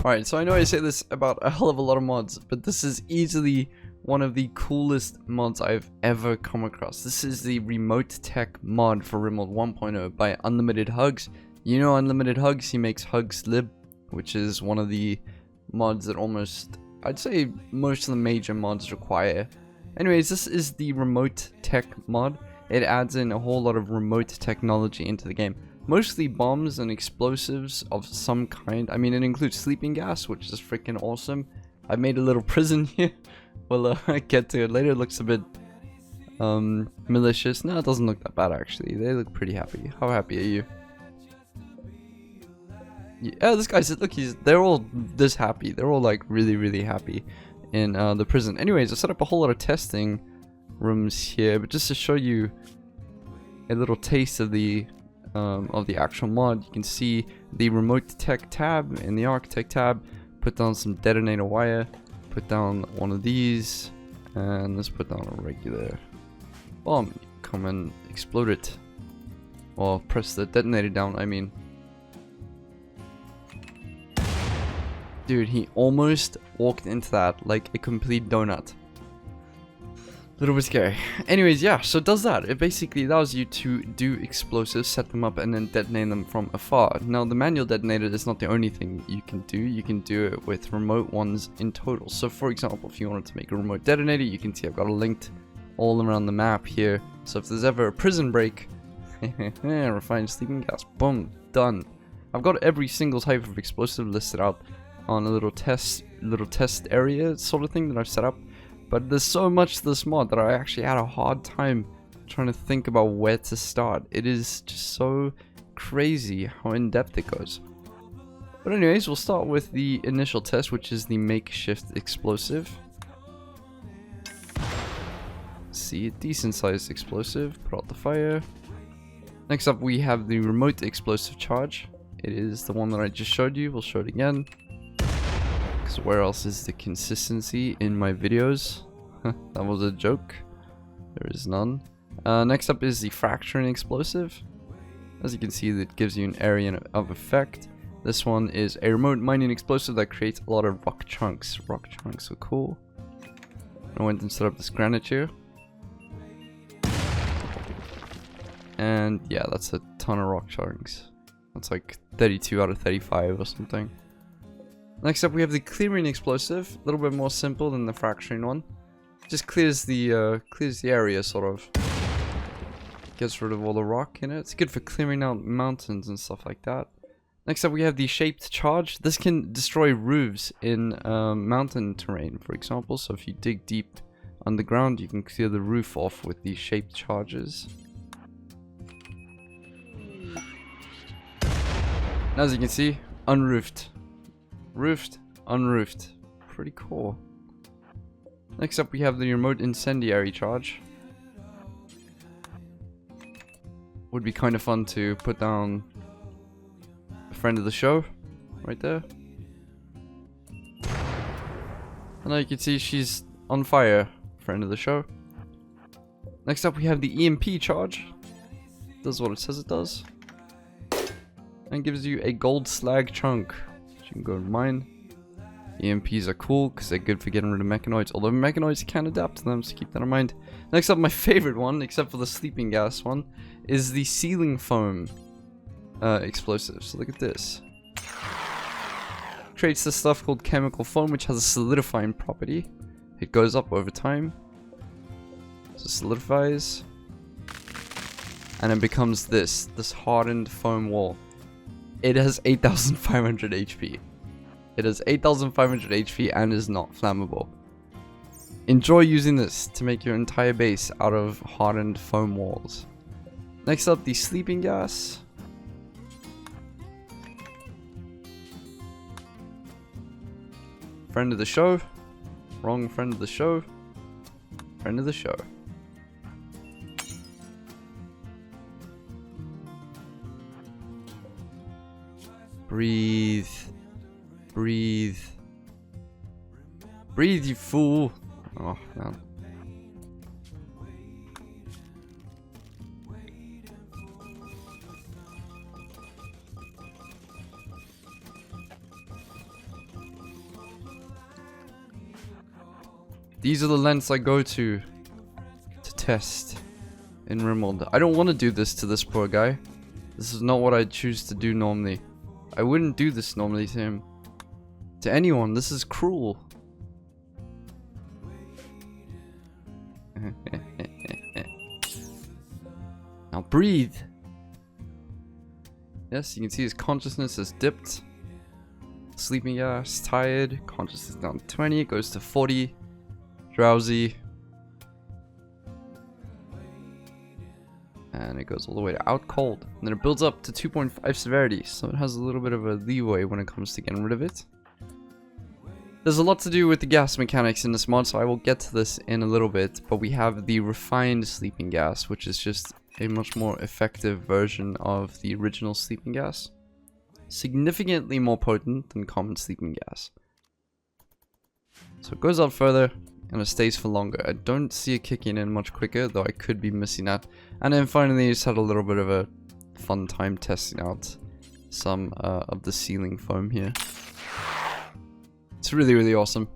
Alright, so I know I say this about a hell of a lot of mods, but this is easily one of the coolest mods I've ever come across. This is the Remote Tech mod for Rimworld 1.0 by Unlimited Hugs. You know Unlimited Hugs, he makes Hugs Lib, which is one of the mods that almost, I'd say most of the major mods require. Anyways, this is the Remote Tech mod. It adds in a whole lot of remote technology into the game. Mostly bombs and explosives of some kind. I mean, it includes sleeping gas, which is freaking awesome. I made a little prison here. We'll get to it later. It looks a bit malicious. No, it doesn't look that bad actually. They look pretty happy. How happy are you? Yeah, this guy said, look, they're all this happy. They're all like really happy in the prison. Anyways, I set up a whole lot of testing rooms here, but just to show you a little taste of the actual mod, you can see the Remote Tech tab and the Architect tab. Put down some detonator wire, put down one of these, and let's put down a regular bomb. Come and explode it, or press the detonator down, I mean. Dude, he almost walked into that like a complete donut. Little bit scary. Anyways, yeah, so it does that. It basically allows you to do explosives, set them up, and then detonate them from afar. Now, the manual detonator is not the only thing you can do. You can do it with remote ones in total. So, for example, if you wanted to make a remote detonator, you can see I've got it linked all around the map here. So if there's ever a prison break, refined sleeping gas, boom, done. I've got every single type of explosive listed out on a little test area sort of thing that I've set up. But there's so much to this mod that I actually had a hard time trying to think about where to start. It is just so crazy how in-depth it goes. But anyways, we'll start with the initial test, which is the Makeshift Explosive. See, a decent sized explosive, put out the fire. Next up we have the Remote Explosive Charge. It is the one that I just showed you, we'll show it again. So where else is the consistency in my videos? That was a joke. There is none. Next up is the Fracturing Explosive. As you can see, that gives you an area of effect. This one is a remote mining explosive that creates a lot of rock chunks. Rock chunks are cool. I went and set up this granite here. And yeah, that's a ton of rock chunks. That's like 32 out of 35 or something. Next up we have the Clearing Explosive, a little bit more simple than the Fracturing one. Just clears the area, sort of. Gets rid of all the rock in it. It's good for clearing out mountains and stuff like that. Next up we have the Shaped Charge. This can destroy roofs in mountain terrain, for example. So if you dig deep underground, you can clear the roof off with these Shaped Charges. As you can see, unroofed. Roofed, unroofed. Pretty cool. Next up we have the Remote Incendiary Charge. Would be kind of fun to put down a friend of the show right there. And now you can see she's on fire, friend of the show. Next up we have the EMP Charge. Does what it says it does. And gives you a gold slag chunk. You can go and mine. EMPs are cool because they're good for getting rid of mechanoids, although mechanoids can adapt to them, so keep that in mind. Next up, my favorite one, except for the sleeping gas one, is the Ceiling Foam Explosive. So look at this. Creates this stuff called chemical foam, which has a solidifying property. It goes up over time. So it solidifies. And it becomes this hardened foam wall. It has 8,500 HP. It has 8,500 HP and is not flammable. Enjoy using this to make your entire base out of hardened foam walls. Next up, the sleeping gas. Friend of the show. Wrong friend of the show. Friend of the show. Breathe. Breathe. Breathe, you fool. Oh, man. These are the lengths I go to test in Rimworld. I don't want to do this to this poor guy. This is not what I choose to do normally. I wouldn't do this normally to him. To anyone. This is cruel. Now breathe. Yes, you can see his consciousness has dipped. Sleeping gas, tired. Consciousness down to 20. It goes to 40. Drowsy. And it goes all the way to out cold. And then it builds up to 2.5 severity. So it has a little bit of a leeway when it comes to getting rid of it. There's a lot to do with the gas mechanics in this mod, so I will get to this in a little bit. But we have the refined sleeping gas, which is just a much more effective version of the original sleeping gas. Significantly more potent than common sleeping gas. So it goes out further and it stays for longer. I don't see it kicking in much quicker, though I could be missing that. And then finally, I just had a little bit of a fun time testing out some of the ceiling foam here. It's really, really awesome.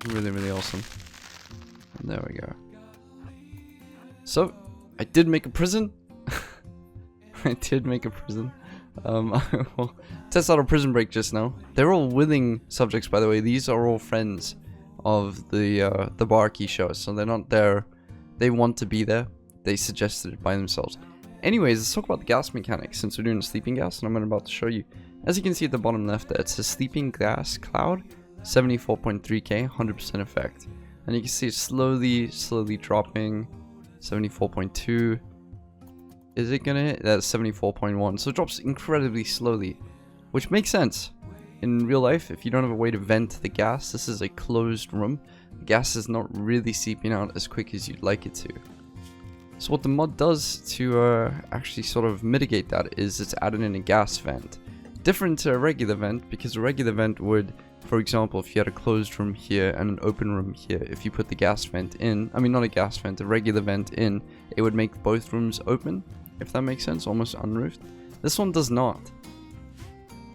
Really, really awesome. And there we go. So, I did make a prison. I did make a prison. I will test out a prison break just now. They're all willing subjects, by the way. These are all friends of the BaRKy show, so they're not there. They want to be there. They suggested it by themselves. Anyways, let's talk about the gas mechanics, since we're doing a sleeping gas, and I'm about to show you. As you can see at the bottom left there, it's a sleeping gas cloud, 74.3k, 100% effect. And you can see it slowly dropping, 74.2. Is it gonna hit? That's 74.1. So it drops incredibly slowly, which makes sense. In real life, if you don't have a way to vent the gas, this is a closed room. The gas is not really seeping out as quick as you'd like it to. So what the mod does to actually sort of mitigate that is it's added in a gas vent. Different to a regular vent, because a regular vent would, for example, if you had a closed room here and an open room here, if you put the gas vent in, I mean not a gas vent, a regular vent in, it would make both rooms open, if that makes sense, almost unroofed. This one does not.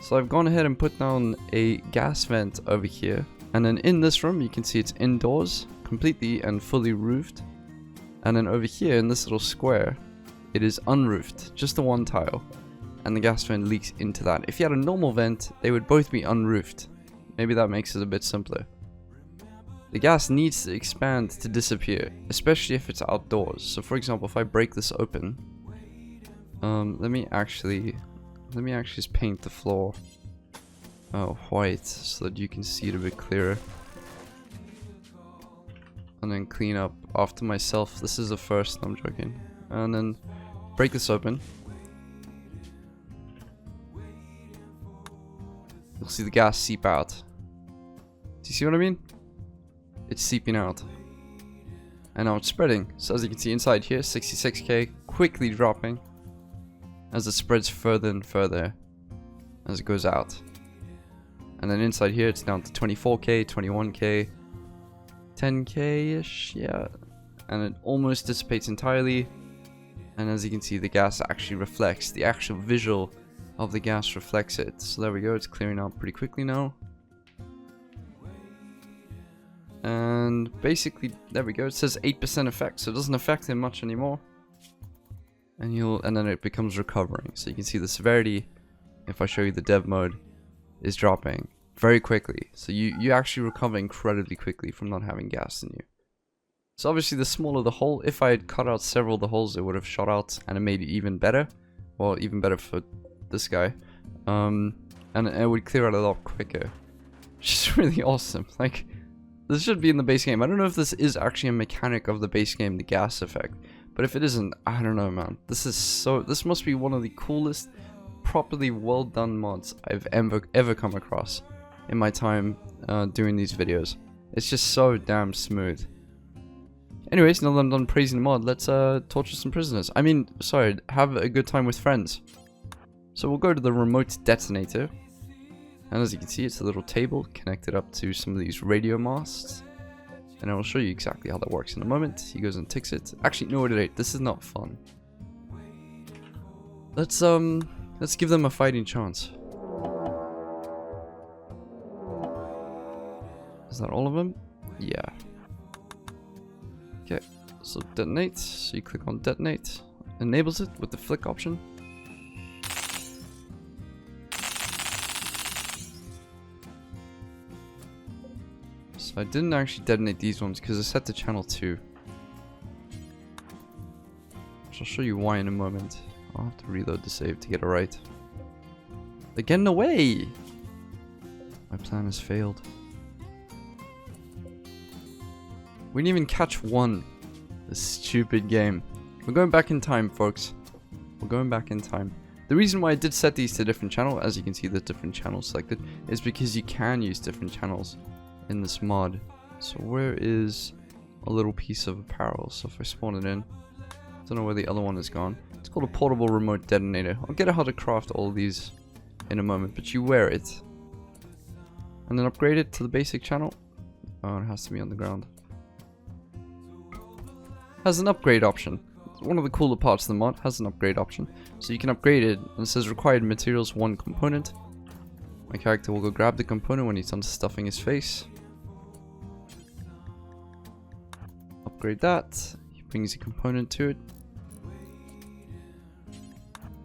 So I've gone ahead and put down a gas vent over here, and then in this room you can see it's indoors, completely and fully roofed. And then over here in this little square, it is unroofed, just the one tile. And the gas vent leaks into that. If you had a normal vent, they would both be unroofed. Maybe that makes it a bit simpler. The gas needs to expand to disappear, especially if it's outdoors. So for example, if I break this open, let me actually just paint the floor white so that you can see it a bit clearer. And then clean up after myself. This is the first, I'm joking. And then break this open. You'll see the gas seep out. Do you see what I mean? It's seeping out. And now it's spreading. So as you can see inside here, 66k, quickly dropping as it spreads further and further as it goes out. And then inside here, it's down to 24k, 21k, 10k-ish, yeah. And it almost dissipates entirely. And as you can see, the gas actually reflects. The actual visual of the gas reflects it. So there we go, it's clearing out pretty quickly now. And basically, there we go, it says 8% effect, so it doesn't affect him much anymore. And then it becomes recovering. So you can see the severity, if I show you the dev mode, is dropping very quickly. So you actually recover incredibly quickly from not having gas in you. So obviously the smaller the hole, if I had cut out several of the holes, it would have shot out and it made it even better. Well, even better for this guy. And it would clear out a lot quicker. Which is really awesome. Like, this should be in the base game. I don't know if this is actually a mechanic of the base game, the gas effect. But if it isn't, I don't know, man. This must be one of the coolest, properly well done mods I've ever come across in my time doing these videos. It's just so damn smooth. Anyways, now that I'm done praising the mod, let's torture some prisoners. I mean, sorry, have a good time with friends. So we'll go to the remote detonator. And as you can see, it's a little table connected up to some of these radio masts. And I will show you exactly how that works in a moment. He goes and ticks it. Actually, no, wait, this is not fun. Let's give them a fighting chance. Is that all of them? Yeah. Okay, so detonate. So you click on detonate. Enables it with the flick option. So I didn't actually detonate these ones because I set to channel 2. Which I'll show you why in a moment. I'll have to reload the save to get it right. They're getting away! My plan has failed. We didn't even catch one. This stupid game. We're going back in time, folks. We're going back in time. The reason why I did set these to different channel, as you can see the different channels selected, is because you can use different channels in this mod. So where is a little piece of apparel? So if I spawn it in, don't know where the other one is gone. It's called a portable remote detonator. I'll get how to craft all of these in a moment, but you wear it. And then upgrade it to the basic channel. Oh, it has to be on the ground. Has an upgrade option. One of the cooler parts of the mod has an upgrade option. So you can upgrade it, and it says required materials 1 component. My character will go grab the component when he's done stuffing his face. Upgrade that. He brings a component to it.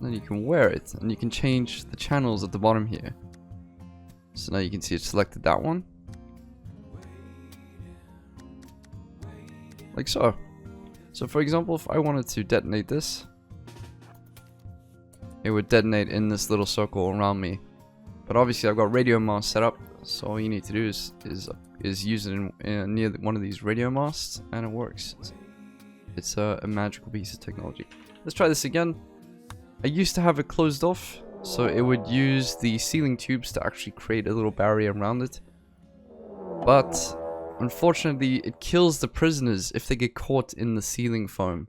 Then you can wear it, and you can change the channels at the bottom here. So now you can see it selected that one. Like so. So for example, if I wanted to detonate this, it would detonate in this little circle around me. But obviously I've got radio masts set up, so all you need to do is use it in near one of these radio masts, and it works. It's a magical piece of technology. Let's try this again. I used to have it closed off, so it would use the ceiling tubes to actually create a little barrier around it. But unfortunately, it kills the prisoners if they get caught in the ceiling foam.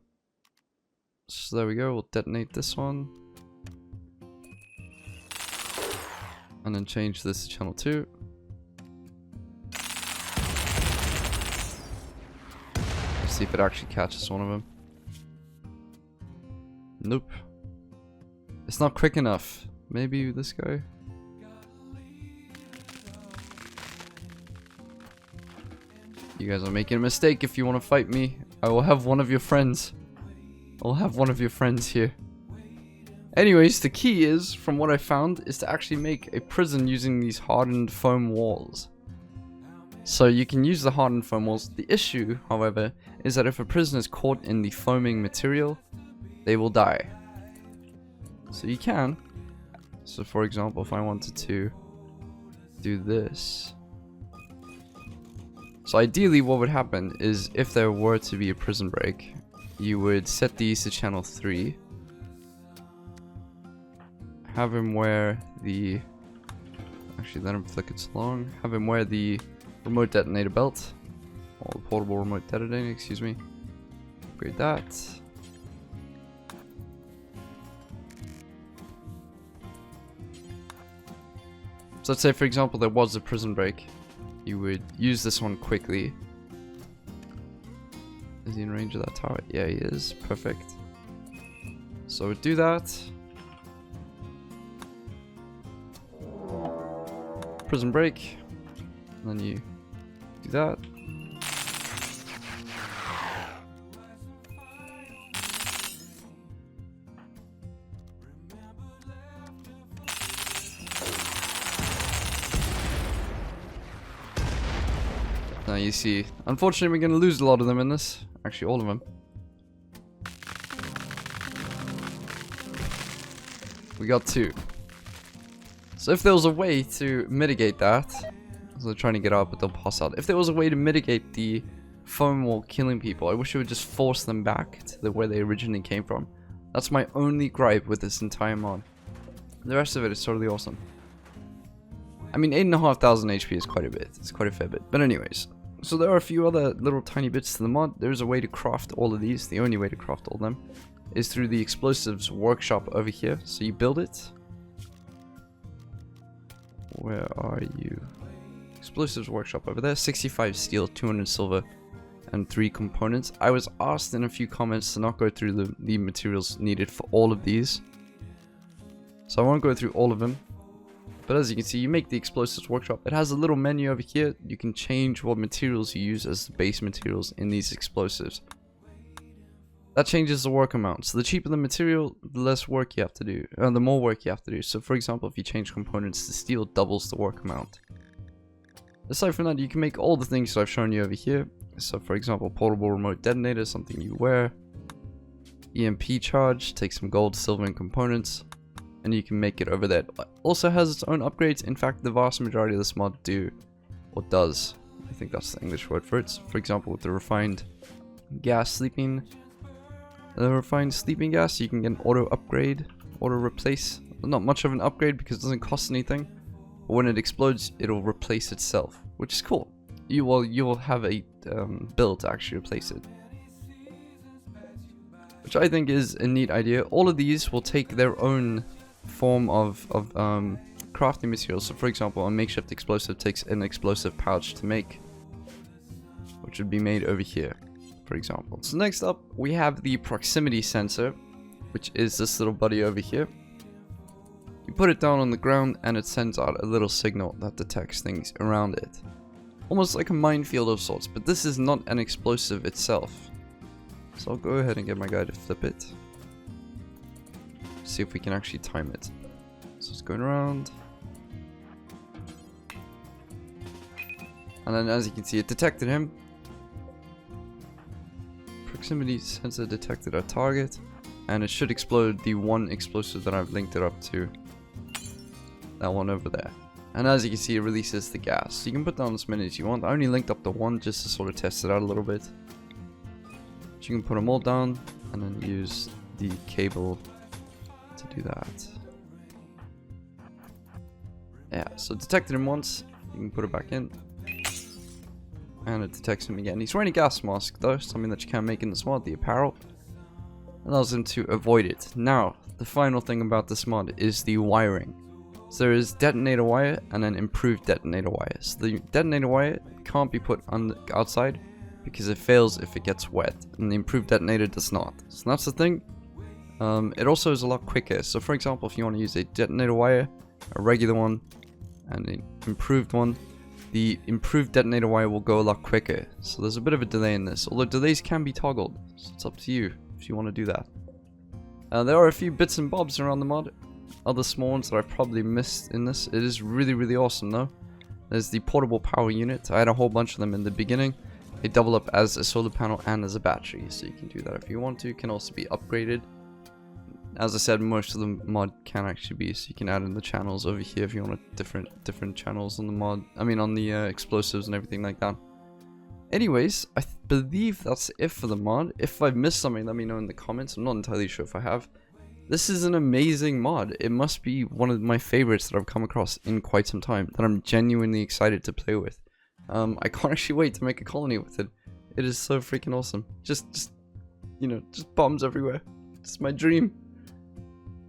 So there we go, we'll detonate this one. And then change this to channel 2. Let's see if it actually catches one of them. Nope. It's not quick enough. Maybe this guy? You guys are making a mistake. If you want to fight me, I will have one of your friends. I'll have one of your friends here. Anyways, the key is, from what I found, is to actually make a prison using these hardened foam walls. So you can use the hardened foam walls. The issue, however, is that if a prison is caught in the foaming material, they will die. So you can. So for example, if I wanted to do this. So ideally what would happen is if there were to be a prison break, you would set these to channel 3. Have him wear the... Actually, let him flick it along. Have him wear the remote detonator belt. Or the portable remote detonator, excuse me. Upgrade that. So let's say, for example, there was a prison break. You would use this one quickly. Is he in range of that tower? Yeah, he is. Perfect. So do that. Prison break. And then you do that. Now you see, unfortunately we're going to lose a lot of them in this. Actually, all of them. We got 2. So if there was a way to mitigate that, so they're trying to get out but they'll pass out. If there was a way to mitigate the foam wall killing people, I wish it would just force them back to where they originally came from. That's my only gripe with this entire mod. The rest of it is totally awesome. I mean, 8,500 HP is quite a bit. It's quite a fair bit. But anyways, so there are a few other little tiny bits to the mod. There's a way to craft all of these. The only way to craft all of them is through the explosives workshop over here. So you build it. Where are you? Explosives workshop over there. 65 steel, 200 silver, and 3 components. I was asked in a few comments to not go through the materials needed for all of these. So I won't go through all of them. But as you can see, you make the explosives workshop. It has a little menu over here. You can change what materials you use as the base materials in these explosives. That changes the work amount. So the cheaper the material, the less work you have to do, the more work you have to do. So for example, if you change components to steel, doubles the work amount. Aside from that, you can make all the things that I've shown you over here. So for example, portable remote detonator, something you wear. EMP charge, take some gold, silver, and components, and you can make it over there. It also has its own upgrades. In fact, the vast majority of this mod do, or does. I think that's the English word for it. For example, with the refined sleeping gas, you can get an auto upgrade, auto replace. Not much of an upgrade because it doesn't cost anything. But when it explodes, it'll replace itself, which is cool. You will have a build to actually replace it, which I think is a neat idea. All of these will take their own form of crafting materials. So for example, a makeshift explosive takes an explosive pouch to make, which would be made over here, for example. So next up, we have the proximity sensor, which is this little buddy over here. You put it down on the ground and it sends out a little signal that detects things around it. Almost like a minefield of sorts, but this is not an explosive itself. So I'll go ahead and get my guy to flip it. See if we can actually time it. So it's going around. And then as you can see, it detected him. Proximity sensor detected our target. And it should explode the one explosive that I've linked it up to. That one over there. And as you can see, it releases the gas. So you can put down as many as you want. I only linked up to one just to sort of test it out a little bit. But you can put them all down and then use the cable to do that. Yeah, so it detected him once. You can put it back in. And it detects him again. He's wearing a gas mask though, something that you can make in this mod, the apparel. Allows him to avoid it. Now, the final thing about this mod is the wiring. So there is detonator wire and then improved detonator wire. So the detonator wire can't be put on the outside because it fails if it gets wet, and the improved detonator does not. So that's the thing. It also is a lot quicker. So for example, if you want to use a detonator wire, a regular one, and an improved one, the improved detonator wire will go a lot quicker. So there's a bit of a delay in this, although delays can be toggled. So it's up to you if you want to do that. There are a few bits and bobs around the mod. Other small ones that I probably missed in this. It is really awesome though. There's the portable power unit. I had a whole bunch of them in the beginning. They double up as a solar panel and as a battery, so you can do that if you want to. Can also be upgraded. As I said, most of the mod can actually be, so you can add in the channels over here if you want different channels on the mod. I mean on the explosives and everything like that. Anyways, I believe that's it for the mod. If I've missed something, let me know in the comments. I'm not entirely sure if I have. This is an amazing mod. It must be one of my favorites that I've come across in quite some time, that I'm genuinely excited to play with. I can't actually wait to make a colony with it. It is so freaking awesome. Just you know, just bombs everywhere. It's my dream.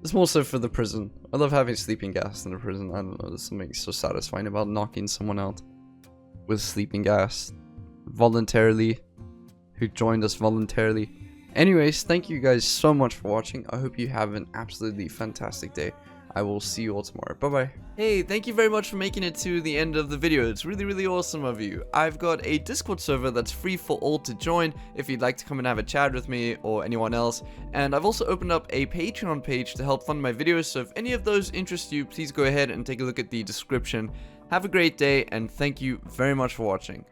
It's more so for the prison. I love having sleeping gas in the prison. I don't know, there's something so satisfying about knocking someone out with sleeping gas voluntarily, who joined us voluntarily. Anyways, thank you guys so much for watching. I hope you have an absolutely fantastic day. I will see you all tomorrow. Bye-bye. Hey, thank you very much for making it to the end of the video. It's really awesome of you. I've got a Discord server that's free for all to join if you'd like to come and have a chat with me or anyone else. And I've also opened up a Patreon page to help fund my videos. So if any of those interest you, please go ahead and take a look at the description. Have a great day, and thank you very much for watching.